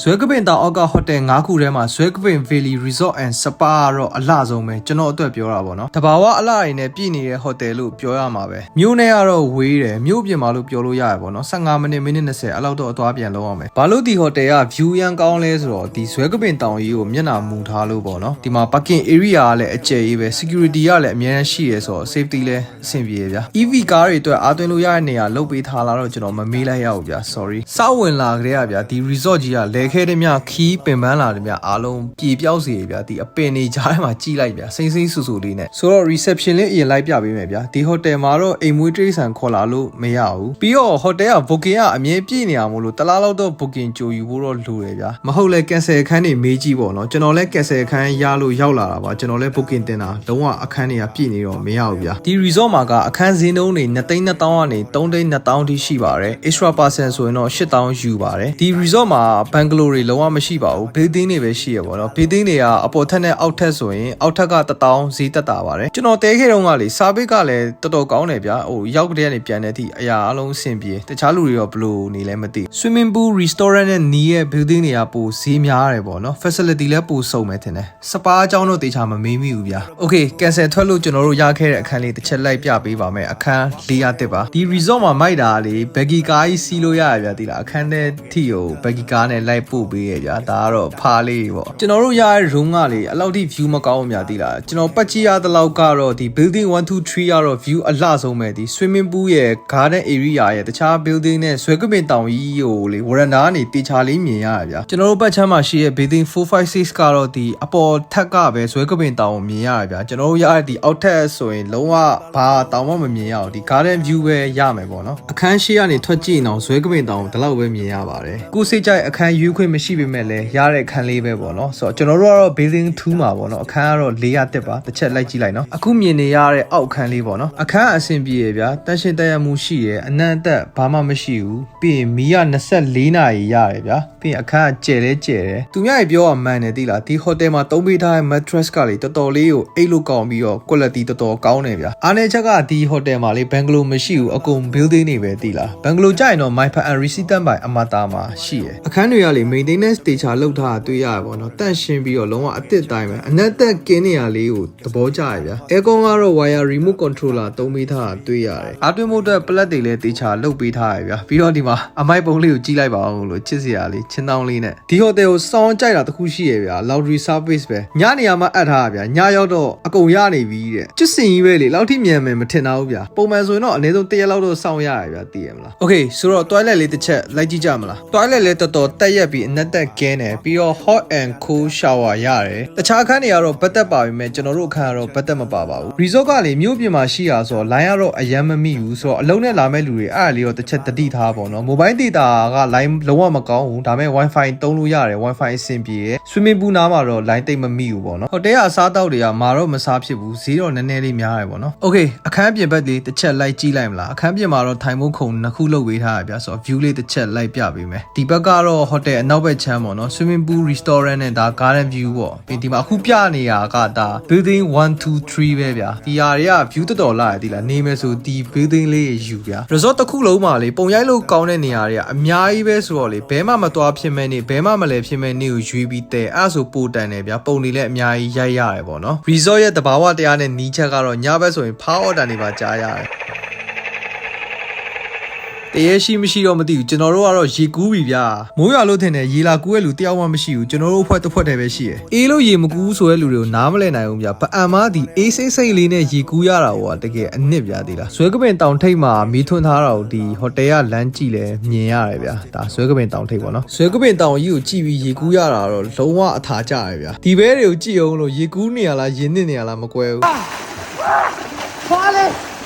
ဇွဲကပင်တောင်အောက်ကဟိုတယ်9ခုထဲမှာဇွဲကပင် Valley Resort and Spa ကတော့အလှဆုံးပဲကျွန်တော်အတွက်ပြောတာပေါ့နော်တဘာဝအလှအိမ်နဲ့ပြည်နေတဲ့ဟိုတယ်လို့ပြောရမှာပဲမြို့နဲ့ကတော့ဝေးတယ်မြို့ပြင်မှာလို့ပြောလို့ရရပေါ့နော်15မိနစ်20အဲ့လောက်တော့အသွားပြန်လုံးအောင်မယ်ဘာလို့ဒီဟိုတယ်က view ရန်ကောင်းလဲဆိုတော့ဒီဇွဲကပင်တောင်ကြီးကိုမျက်နှာမူထားလို့ပေါ့နော်ဒီမှာ parking area ကလည်းအကျယ်ကြီးပဲ security ကလည်းအများကြီးရှိရဆိုတော့ safety လည်းအဆင်ပြေဗျာ EV ကားတွေအတွက်အားသွင်းလို့ရတဲ့နေရာလုတ်ပေးထားလာတော့ကျွန်တော်မမေးလိုက်ရဘူးဗျာ sorry စဝင်လာကြတဲ့ဗျာဒီ resort ကြီးကလဲခဲတဲ့မြခီးပင်ပန်းလာတယ်ဗျအားလုံးပြေပြောက်စီဗျာဒီအပင်နေကြားထဲမှာကြီးလိုက်ဗျာစိမ့်စိမ့်ဆူဆူလေးနဲ့ဆိုတော့ reception လေးအရင်လိုက်ပြပေးမယ်ဗျာဒီဟိုတယ်မှာတော့အိမ်မွေးတိရစ္ဆာန်ခေါ်လာလို့မရဘူးပြီးတော့ဟိုတယ်က booking ကအမြဲပြည့်နေအောင်မလို့တလားလောက်တော့ booking ကြိုယူဖို့တော့လိုတယ်ဗျာမဟုတ်လဲ cancel အခန်းတွေမေးကြည့်ပေါ့နော်ကျွန်တော်လဲ cancel အခန်းရလို့ရောက်လာတာပါကျွန်တော်လဲ booking တင်တာလုံးဝအခန်းတွေကပြည့်နေတော့မရဘူးဗျာဒီ resort မှာကအခန်းဈေးနှုန်းတွေ2,200,000ကနေ3,200,000ထိရှိပါတယ် extra person ဆိုရင်တော့8,000ယူပါတယ်ဒီ resort မှာ bungalow တွေလုံးဝမရှိပါဘူး building တွေပဲရှိရပေါ့နော် building တွေကအပေါ်ထက်နဲ့အောက်ထက်ဆိုရင်အောက်ထက်က1,000ဈေးတက်တာပါတယ်ကျွန်တော်တဲခဲ့တုန်းကလေ service ကလည်းတော်တော်ကောင်းတယ်ဗျာဟိုရောက်တဲ့ကနေပြန်တဲ့အထိအရာအလုံးအဆင်ပြေတခြားလူတွေတော့ဘယ်လိုနေလဲမသိ swimming pool restaurant နဲ့နီးရဲ့ building တွေကပိုဈေးများရတယ်ပေါ့နော် facility လည်းပိုစုံမယ်ထင်တယ် spa အကြောင်းတော့တေချာမမေးမိဘူးဗျာ okay cancel ထွက်လို့ကျွန်တော်တို့ရခဲ့တဲ့အခန်းလေးတစ်ချက်လိုက်ပြပေးပါမယ်အခန်း400တက်ပါဒီ resort မှာမိုက်တာလေ baggy ကားကြီးစီးလို့ရရဗျာဒီလားအခန်းထဲထိကို baggy ကားနဲ့လိုက်ပို့ပေးရဗျာဒါကတော့ဖားလေးပေါ့ကျွန်တော်တို့ရတဲ့ room ကလေအဲ့လောက်ထိ view မကောင်းဘူးများသိလားကျွန်တော်ပတ်ကြည့်ရတဲ့လောက်ကတော့ဒီ building 1 2 3ကတော့ view အလှဆုံးပဲဒီ swimming pool ရဲ့ garden area ရဲ့တခြား building နဲ့ဇွဲကပင်တောင်ကြီးကိုလေ veranda ကနေတေချာလေးမြင်ရဗျာကျွန်တော်တို့ပတ်ချမ်းမှာရှိတဲ့ building 456ကတော့ဒီအပေါ်ထက်ကပဲဇွဲကပင်တောင်ကိုမြင်ရဗျာကျွန်တော်တို့ရတဲ့ဒီအောက်ထက်ဆိုရင်လုံးဝဘာတောင်မှမမြင်ရအောင်ဒီ garden view ပဲရမယ်ပေါ့နော်အခန်းရှိကနေထွက်ကြည့်အောင်ဇွဲကပင်တောင်ကိုဒီလောက်ပဲမြင်ရပါတယ်ကိုစိတ်ကြိုက်အခန်းရွေးခွင့်မရှိပေမဲ့လည်းရတဲ့အခန်းလေးပဲပေါ့နော်ဆိုတော့ကျွန်တော်တို့ကတော့ building 2မှာပေါ့နော်အခန်းကတော့400တက်ပါတစ်ချက်လိုက်ကြည့်လိုက်နော်အခုမြင်နေရတဲ့အောက်အခန်းလေးပေါ့နော်အခန်းအဆင်ပြေရဗျာတန်းရှင်းတက်ရမှုရှိရအနံ့တက်ဘာမှမရှိဘူးပြီးရင်မီးက24နာရီရတယ်ဗျာပြီးရင်အခန်းကကျယ်လဲကျယ်တယ်သူများကြီးပြောရမှန်တယ်သိလားဒီ hotel မှာသုံးပေးထားတဲ့ mattress ကလေတော်တော်လေးကိုအိတ်လို့ကောင်းပြီးတော့ quality တော်တော်ကောင်းတယ်ဗျာအားနေချက်ကဒီ hotel မှာလေ bungalow မရှိဘူးအကုန် building တွေပဲသိလား bungalow ကြရင်တော့ my fan and resident by အမတာမှာရှိရအခန်းတွေကလေ maintenance တေချာလုပ်ထားတာတွေ့ရပါတော့တန့်ရှင်းပြီးတော့လုံးဝအသစ်တိုင်းပဲအနက်သက်ကင်းနေရလေးကိုသဘောကျရဗျာ aircon ကတော့ wire remote controller သုံးပေးထားတာတွေ့ရတယ်အားသွင်းမှုအတွက် plug တွေလည်းတေချာလုပ်ပေးထားရဗျာပြီးတော့ဒီမှာအမိုက်ပုံလေးကိုကြည့်လိုက်ပါအောင်လို့ချစ်စရာလေးချင်းတောင်းလေးနဲ့ဒီ hotel ကိုစောင်းကြိုက်တာတခုရှိရဗျာ laundry service ပဲညနေရမှာအပ်ထားရဗျာညရောက်တော့အကုန်ရနေပြီတဲ့ချစ်စင်ကြီးပဲလေလောက်ထိမြန်မယ်မထင်တော့ဘူးဗျာပုံမှန်ဆိုရင်တော့အနည်းဆုံး1ရက်လောက်တော့စောင့်ရရဗျာသိရမလား okay ဆိုတော့ toilet လေးတစ်ချက်လိုက်ကြည့်ကြမလား toilet လေးတော်တော်တက်ရက်ပြီးအနက်သက်ကင်းတယ်ပြီးတော့ hot and cool shower ရတယ်တခြားအခန်းတွေကတော့ဘတ်သက်ပါပြီမဲ့ကျွန်တော်တို့အခန်းကတော့ဘတ်သက်မပါပါဘူး resort ကလေမြို့ပြင်မှာရှိရဆိုတော့ line ကတော့အယမ်းမမိဘူးဆိုတော့အလုံးနဲ့လာမဲ့လူတွေအဲ့ဒါလေးတော့တစ်ချက်တတိထားပေါ့နော် mobile data က line လုံးဝမကောင်းဘူးဒါပေမဲ့ wifi သုံးလို့ရတယ် wifi အဆင်ပြေတယ် swimming pool နားမှာတော့ line တိတ်မမိဘူးပေါ့နော် hotel ကအစားတောက်တွေကမာတော့မစားဖြစ်ဘူးဈေးတော့နည်းနည်းလေးများတယ်ပေါ့နော် okay အခန်းပြင်ဘက်လေးတစ်ချက်လိုက်ကြည့်လိုက်မလားအခန်းပြင်မှာတော့ထိုင်ဖို့ခုံနှစ်ခုလုပ်ပေးထားရဗျာဆိုတော့ view လေးတစ်ချက်လိုက်ပြပေးမယ်ဒီဘက်ကတော့ hotel အနောက်ဘက်ချမ်းပေါ့နော် swimming pool restaurant နဲ့ဒါ garden view ပေါ့ပြီးဒီမှာအခုပြနေတာကဒါ building 1 2 3ပဲဗျာဒီဟာတွေက view တော်တော်လာတယ်ဒီလားနေမယ်ဆိုဒီ building လေးယူဗျာ resort တစ်ခုလုံးမှာလေပုံရိုက်လို့ကောင်းတဲ့နေရာတွေကအများကြီးပဲဆိုတော့လေဘဲမှမသွားဖြစ်မဲ့နေဘဲမှမလဲဖြစ်မဲ့နေကိုရွေးပြီးတဲအဲ့ဆိုပိုတန်တယ်ဗျာပုံတွေလည်းအများကြီးရိုက်ရတယ်ပေါ့နော် resort ရဲ့တဘာဝတရားနဲ့နီးချက်ကတော့ညဘက်ဆိုရင် power order တွေပါကြားရတယ်တရေရှိမရှိတော့မသိဘူးကျွန်တော်တို့ကတော့ရေကူးပြီဗျာမိုးရွာလို့ထင်တယ်ရေလာကူးရဲ့လူတယောက်မှမရှိဘူးကျွန်တော်တို့အဖွဲ့တစ်ဖွဲ့တည်းပဲရှိတယ်အေးလို့ရေမကူးဆိုတဲ့လူတွေကိုနားမလည်နိုင်ဘူးဗျာပအံမဒီအေးစိမ့်စိမ့်လေးနဲ့ရေကူးရတာဟောတကယ်အနစ်ဗျာဒီလားဇွဲကပင်တောင်ထိပ်မှာမီးထွန်းထားတာကိုဒီဟိုတယ်ကလမ်းကြည့်လဲမြင်ရတယ်ဗျာဒါဇွဲကပင်တောင်ထိပ်ပေါ့နော်ဇွဲကပင်တောင်ကြီးကိုကြည့်ပြီးရေကူးရတာတော့လုံးဝအထာကျရဗျာဒီဘဲတွေကိုကြည့်အောင်လို့ရေကူးနေရလားရေနစ်နေရလားမကွဲဘူးဖွာလေ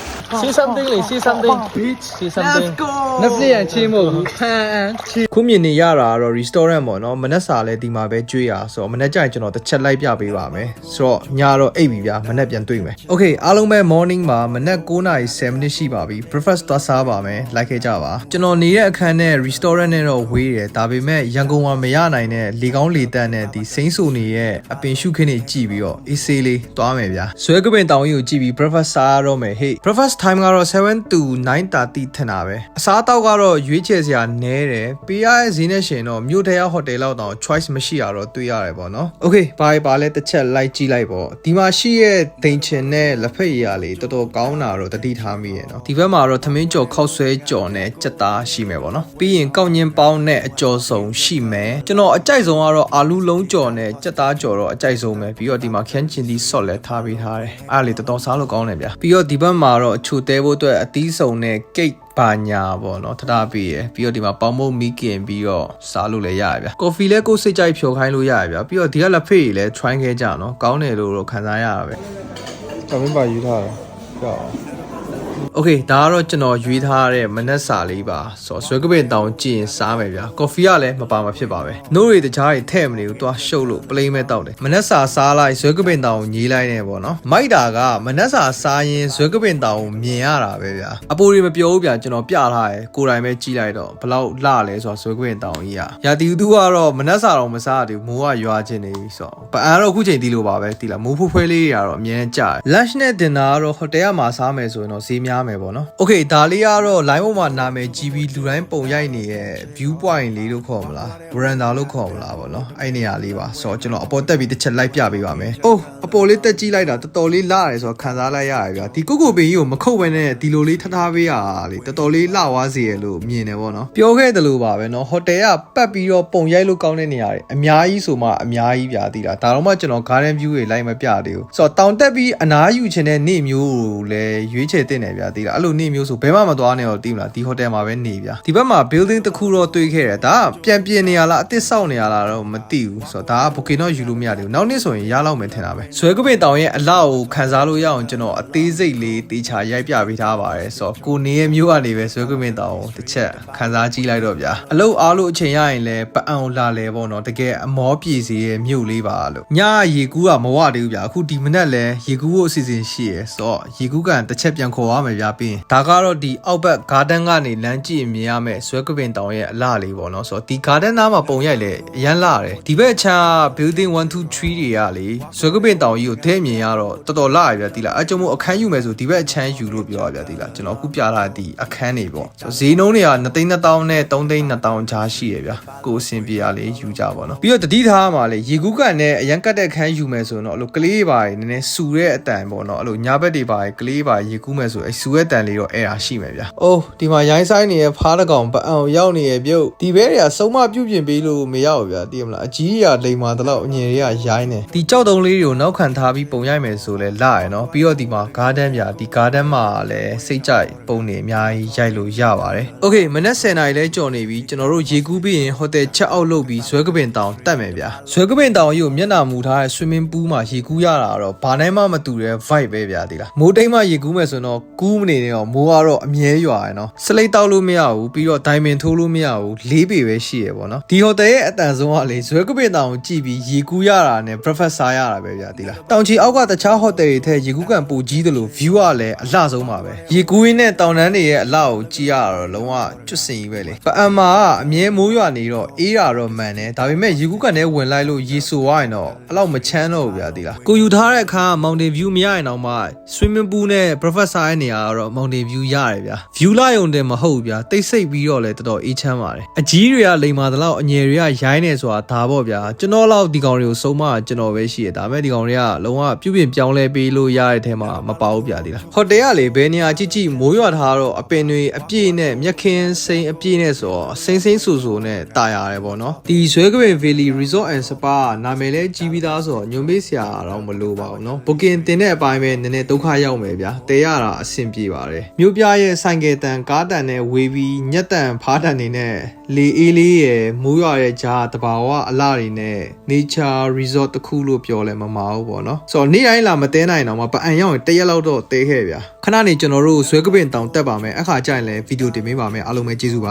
See something လေ see something bitch see something let's go နှစ်ပြည့်ရချင်းမို့ခုမြင်နေရတာကတော့ restaurant ပေါ့နော်မနက်စာလဲဒီမှာပဲကျွေးရဆိုတော့မနက်ကျရင်ကျွန်တော်တစ်ချက်လိုက်ပြပေးပါမယ်ဆိုတော့ညတော့အိပ်ပြီဗျာမနက်ပြန်တွေ့မယ် okay အားလုံးပဲ morning မှာမနက်9:07 မိနစ်ရှိပါပြီ breakfast သွားစားပါမယ်လိုက်ခဲ့ကြပါကျွန်တော်နေတဲ့အခန်းနဲ့ restaurant နဲ့တော့ဝေးတယ်ဒါပေမဲ့ရန်ကုန်မှာမရနိုင်တဲ့လေကောင်းလေတက်နဲ့ဒီစိမ့်ဆူနေရဲ့အပင်ရှုခင်းတွေကြည့်ပြီးတော့အေးဆေးလေးသွားမယ်ဗျာဇွဲကပင်တောင်ကြီးကိုကြည့်ပြီး breakfast စားရတော့မယ် hey breakfast time ကတော့7 to 9:30ထင်တာပဲအစားတောက်ကတော့ရွေးချယ်စရာနည်းတယ်ပေးရတဲ့ဈေးနဲ့ရှင်တော့မြို့ထဲဟိုတယ်လောက်တော့ choice မရှိရတော့တွေ့ရတယ်ပေါ့နော် okay ဘာလဲတစ်ချက်လိုက်ကြည့်လိုက်ပေါ့ဒီမှာရှိရဲ့ဒိန်ချင်နဲ့လက်ဖက်ရည်ရလေးတော်တော်ကောင်းတာတော့တတိထားမိရဲ့နော်ဒီဘက်မှာတော့သမင်းကြော်ခောက်ဆွဲကြော်နဲ့ကြက်သားရှိမယ်ပေါ့နော်ပြီးရင်ကောက်ညင်းပေါင်းနဲ့အကျော်စုံရှိမယ်ကျွန်တော်အကြိုက်ဆုံးကတော့အာလူလုံးကြော်နဲ့ကြက်သားကြော်တော့အကြိုက်ဆုံးပဲပြီးတော့ဒီမှာခန်းချင်ဒီ sauce လည်းထားပေးထားတယ်အားလေးတော်တော်စားလို့ကောင်းတယ်ဗျာပြီးတော့ဒီဘက်မှာတော့အချိုတဲဖို့အတွက်အသီးစုံနဲ့ cake ဘာညာပေါ့နော်ထထားပေးရပြီးတော့ဒီမှာပေါင်မုတ်မီးကင်ပြီးတော့စားလို့လည်းရရဗျာကော်ဖီလည်းကိုယ်စိတ်ကြိုက်ဖြော်ခိုင်းလို့ရရဗျာပြီးတော့ဒီကလက်ဖေးကြီးလည်း try ခဲ့ကြနော်ကောင်းတယ်လို့တော့ခံစားရတာပဲတမင်းပါယူထားတယ်ကြောက်โอเคဒါကတော့ကျွန်တော်ရွေးထားတဲ့မနက်စာလေးပါဆိုတော့ဆွဲကပင်တောင်ကြည့်ရင်စားမယ်ဗျာကော်ဖီကလည်းမပါမဖြစ်ပါပဲနို့တွေတခြားတွေထည့်မနေဘူးသွားရှုပ်လို့ပလိမ့်မဲ့တောက်တယ်မနက်စာစားလိုက်ဆွဲကပင်တောင်ညီးလိုက်နေပေါ့နော်မိုက်တာကမနက်စာစားရင်ဆွဲကပင်တောင်မြင်ရတာပဲဗျာအပိုတွေမပြောဘူးဗျာကျွန်တော်ပြထားတယ်ကိုယ်တိုင်ပဲကြည့်လိုက်တော့ဘလောက်လှလဲဆိုတော့ဆွဲကပင်တောင်ကြီးရာတီသူကတော့မနက်စာတော့မစားသေးဘူးမိုးကရွာခြင်းနေပြီဆိုတော့ပအန်တော့အခုချိန်တီးလို့ပါပဲတီးလားမိုးဖွဖွဲလေးတွေကတော့အမြဲကြတယ် lunch နဲ့ dinner ကတော့ဟိုတယ်ကမှာစားမယ်ဆိုရင်တော့ဈေးများမယ်ပေါ့နော်โอเคဒါလေးကတော့ line ပေါ်မှာနာမည် GB လူတိုင်းပုံရိုက်နေတဲ့ view point လေးလို့ခေါ်မလား veranda လို့ခေါ်မလားပေါ့နော်အဲ့နေရာလေးပါဆိုတော့ကျွန်တော်အပေါ်တက်ပြီးတစ်ချက်လိုက်ပြပေးပါမယ်အိုးအပေါ်လေးတက်ကြည့်လိုက်တာတော်တော်လေးလှရတယ်ဆိုတော့ခံစားလိုက်ရတယ်ဗျာဒီကိုကိုပင်ကြီးကိုမခုတ်ဘဲနဲ့ဒီလိုလေးထားပေးရတာလေတော်တော်လေးလှသွားစေရလို့မြင်တယ်ပေါ့နော်ပြောခဲ့တယ်လို့ပါပဲနော်ဟိုတယ်ကပတ်ပြီးတော့ပုံရိုက်လို့ကောင်းတဲ့နေရာတွေအများကြီးဆိုမှအများကြီးဗျာသိတာဒါတော့မှကျွန်တော် garden view တွေလိုက်မပြသေးဘူးဆိုတော့တောင်တက်ပြီးအနားယူချင်တဲ့နေ့မျိုးကိုလည်းရွေးချယ်တင်တယ်ဗျာသိတာအဲ့လိုနေ့မျိုးဆိုဘယ်မှမသွားနဲ့တော့သိမလားဒီဟိုတယ်မှာပဲနေဗျာဒီဘက်မှာ building တစ်ခုတော့တွေ့ခဲ့တယ်ဒါကပြန်ပြင်နေရလားအသစ်ဆောက်နေရလားတော့မသိဘူးဆိုတော့ဒါက booking တော့ယူလို့မရသေးဘူးနောက်နေ့ဆိုရင်ရလောက်မယ်ထင်တာပဲဆွဲကပင်တောင်ရဲ့အလောက်ကိုခံစားလို့ရအောင်ကျွန်တော်အသေးစိတ်လေးတေချာရိုက်ပြပေးထားပါတယ်ဆိုတော့ကိုနေရဲ့မျိုးကနေပဲဆွဲကပင်တောင်ကိုတစ်ချက်ခံစားကြည့်လိုက်တော့ဗျာအလုပ်အားလို့အချိန်ရရင်လည်းပအံလာလဲပေါ့နော်တကယ်အမောပြေစီရဲ့မြို့လေးပါလို့ညရေကူးကမဝသေးဘူးဗျာအခုဒီမနက်လဲရေကူးဖို့အစီအစဉ်ရှိရယ်ဆိုတော့ရေကူးကန်တစ်ချက်ပြန်ခေါ်ရမယ်ဗျာပြီးရင်ဒါကတော့ဒီအောက်ဘက် garden ကနေလမ်းကြည့်မြင်ရမယ်ဆွဲကပင်တောင်ရဲ့အလှလေးပေါ့နော်ဆိုတော့ဒီ garden နားမှာပုံရိုက်လေအရန်လှတယ်ဒီဘက်ချာ building 1 2 3တွေကလေဆွဲကပင်တောင်ကြီးကိုထဲမြင်ရတော့တော်တော်လှရဗျာဒီလားအကျုံမို့အခန်းယူမယ်ဆိုဒီဘက်အချမ်းယူလို့ပြောရဗျာဒီလားကျွန်တော်အခုပြထားတဲ့အခန်းတွေပေါ့ဆိုဈေးနှုန်းတွေက2,200နဲ့3,200ကြားရှိရဗျာကိုအဆင်ပြေရလေယူကြပါတော့ပြီးတော့တတိထားမှာလေရေကူးကန်နဲ့အရန်ကတ်တဲ့အခန်းယူမယ်ဆိုတော့အဲ့လိုကလေးပါနည်းနည်းစူတဲ့အတန်ပေါ့နော်အဲ့လိုညာဘက်တွေပါကလေးပါရေကူးမယ်ဆိုအဲ့စူရဲ့တန်လေးတော့အဲ့ဒါရှိမယ်ဗျာအိုးဒီမှာရိုင်းဆိုင်နေတဲ့ဖားတကောင်ပအောင်ရောက်နေရဲ့ပြုတ်ဒီဘဲတွေကစုံမပြုတ်ပြင်ပေးလို့မရဘူးဗျာသိရမလားအကြီးကြီးကလိမ်မာတလောက်အငယ်တွေကရိုင်းနေဒီကြောက်တုံးလေးတွေကိုနောက်ခံထားပြီးပုံရိုက်မယ်ဆိုလဲလာရယ်နော်ပြီးတော့ဒီမှာ garden ဗျာဒီ garden မှာလည်းစိတ်ကြိုက်ပုံနေအများကြီးရိုက်လို့ရပါတယ်โอเคမနက်10:00 နာရီလဲကြော်နေပြီကျွန်တော်တို့ရေကူးပြီးရင်ဟိုတယ်ချက်အောက်လုပ်ပြီးဇွဲကပင်တောင်တက်မယ်ဗျာဇွဲကပင်တောင်ကြီးကိုမျက်နှာမူထားတဲ့ swimming pool မှာရေကူးရတာတော့ဘာနဲ့မှမတူတဲ့ vibe ပဲဗျာဒီလားမိုးတိမ်မှရေကူးမယ်ဆိုတော့ကူးမနေနဲ့တော့မိုးကတော့အမြဲရွာရယ်နော်စလိတ်တောက်လို့မရဘူးပြီးတော့ diamond ထိုးလို့မရဘူး၄ပေပဲရှိရယ်ပေါ့နော်ဒီဟိုတယ်ရဲ့အတန်ဆုံးကလေဇွဲကပင်တောင်ကိုကြည့်ပြီးရေကူးရတာနဲ့ breakfast စားရတာပဲဗျာဒီလားတောင်ချီအောက်ကတခြားဟိုတယ်တွေထက်ရေကူးကန်ပိုကြီးတယ်လို့ view ကလည်းအလှဆုံးပါပဲရေကူးရင်းနဲ့တောင်တန်းတွေရဲ့အလှကိုကြည့်ရတော့လုံးဝကျွတ်စင်ကြီးပဲလေပအံမှာအမြဲမိုးရွာနေတော့အေးတာတော့မှန်တယ်ဒါပေမဲ့ရေကူးကန်ထဲဝင်လိုက်လို့ရေဆိုသွားရင်တော့အဲ့လောက်မချမ်းတော့ဘူးဗျာဒီလားကိုယူထားတဲ့အခါ mountain view မရရင်တော့မှ swimming pool နဲ့ breakfast စားရနေရတော့ mountain view ရတယ်ဗျာ view လာရုံတင်မဟုတ်ဘူးဗျာတိတ်ဆိတ်ပြီးတော့လည်းတော်တော်အေးချမ်းပါတယ်အကြီးတွေကလိမ်မာသလောက်အငယ်တွေကရိုင်းနေဆိုတာဒါပေါ့ဗျာကျွန်တော်လောက်ဒီကောင်တွေကိုစုံမကျွန်တော်ပဲရှိရဒါပေမဲ့ဒီကောင်တွေကလုံးဝပြုပြင်ပြောင်းလဲပေးလို့ရတဲ့ထဲမှာမပါဘူးဗျာဒီလားဟိုတယ်ကလေဘယ်နေရာကြည့်ကြည့်မိုးရွာထားတော့အပင်တွေအပြည့်နဲ့မြက်ခင်းစိမ်းအပြည့်နဲ့ဆိုတော့စိမ့်ဆူဆူနဲ့တာရတယ်ပေါ့နော်ဒီဇွဲကပင် Valley Resort and Spa နာမည်လဲကြီးပြီးသားဆိုတော့ညွန်ပေးစရာတော့မလိုပါဘူးနော် booking တင်တဲ့အပိုင်းပဲနည်းနည်းဒုက္ခရောက်မယ်ဗျာတဲရတာအဆင်ပြေပါတယ်မြို့ပြရဲ့ဆိုင်ကယ်တန်ကားတန်နဲ့ဝေးပြီးညက်တန်ဖားတန်တွေနဲ့လေအေးလေးရယ်မိုးရွာရဲ့ကြားတဘာဝအလှတွေနဲ့ nature resort တစ်ခုလို့ပြောလဲမမှားဘူးပေါ့နော်ဆိုတော့နေ့တိုင်းလာမတဲနိုင်တော့မှပအံရောက်ရင်တရက်လောက်တော့တဲခဲ့ဗျာခဏနေကျွန်တော်တို့ဇွဲကပင်တောင်တက်ပါမယ်အခါကျရင်လည်းဗီဒီယိုတင်ပေးပါမယ်အားလုံးပဲကျေးဇူးပါ